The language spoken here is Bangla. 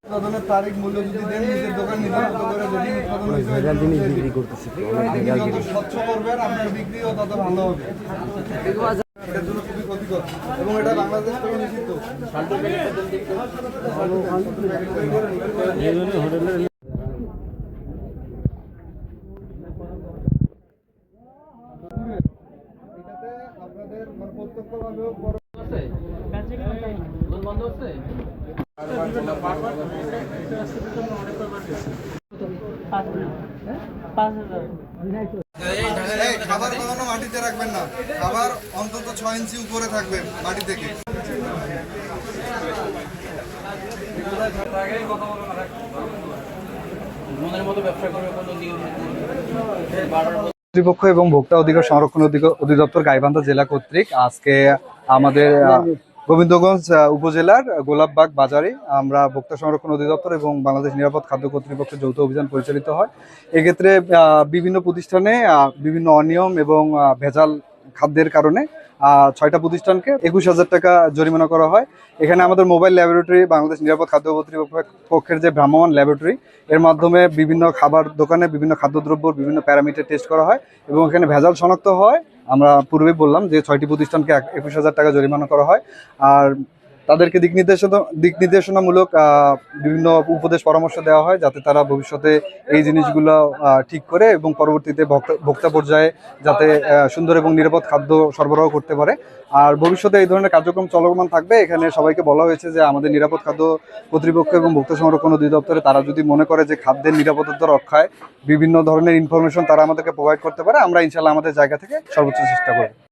উৎপাদনের তারিখ মূল্য যদি দেন নিজের দোকান নিজের মতো করে যদি উৎপাদন ভেজাল জিনিস বিক্রি করতেছে, যত স্বচ্ছ করবেন আপনার বিক্রিও তত ভালো হবে। এটার জন্য খুবই ক্ষতিকর এবং এটা বাংলাদেশ থেকে নিষিদ্ধ। এটাতে আপনাদের মানে প্রত্যক্ষভাবেও খাবার কখনো মাটিতে রাখবেন না, খাবার অন্তত 6 ইঞ্চি উপরে থাকবে মাটি থেকে। কর্তৃপক্ষ এবং ভোক্তা অধিকার সংরক্ষণ অধিদপ্তর গাইবান্ধা জেলা কর্তৃক আজকে আমাদের গোবিন্দগঞ্জ উপজেলার গোলাপবাগ বাজারে আমরা ভোক্তা সংরক্ষণ অধিদপ্তর এবং বাংলাদেশ নিরাপদ খাদ্য কর্তৃপক্ষের যৌথ অভিযান পরিচালিত হয়। এক্ষেত্রে বিভিন্ন প্রতিষ্ঠানে বিভিন্ন অনিয়ম এবং ভেজাল খাদ্যের কারণে 6টা প্রতিষ্ঠানকে 21,000 টাকা জরিমানা করা হয়। এখানে আমাদের মোবাইল ল্যাবরেটরি বাংলাদেশ নিরাপদ খাদ্য কর্তৃপক্ষের যে ভ্রাম্যমাণ ল্যাবরেটরি এর মাধ্যমে বিভিন্ন খাবার দোকানে বিভিন্ন খাদ্যদ্রব্যর বিভিন্ন প্যারামিটার টেস্ট করা হয় এবং এখানে ভেজাল শনাক্ত হয়। আমরা পূর্বেই বললাম যে 6টি প্রতিষ্ঠানকে 21,000 টাকা জরিমানা করা হয়। আর তাদেরকে দিক নির্দেশনামূলক বিভিন্ন উপদেশ পরামর্শ দেওয়া হয় যাতে তারা ভবিষ্যতে এই জিনিসগুলো ঠিক করে এবং পরবর্তীতে ভোক্তা পর্যায়ে যাতে সুন্দর এবং নিরাপদ খাদ্য সরবরাহ করতে পারে। আর ভবিষ্যতে এই ধরনের কার্যক্রম চলমান থাকবে। এখানে সবাইকে বলা হয়েছে যে আমাদের নিরাপদ খাদ্য কর্তৃপক্ষ এবং ভোক্তা সংরক্ষণ অধিদপ্তরে তারা যদি মনে করে যে খাদ্যের নিরাপত্তা রক্ষায় বিভিন্ন ধরনের ইনফরমেশন তারা আমাদেরকে প্রোভাইড করতে পারে, আমরা ইনশাল্লাহ আমাদের জায়গা থেকে সর্বোচ্চ চেষ্টা করব।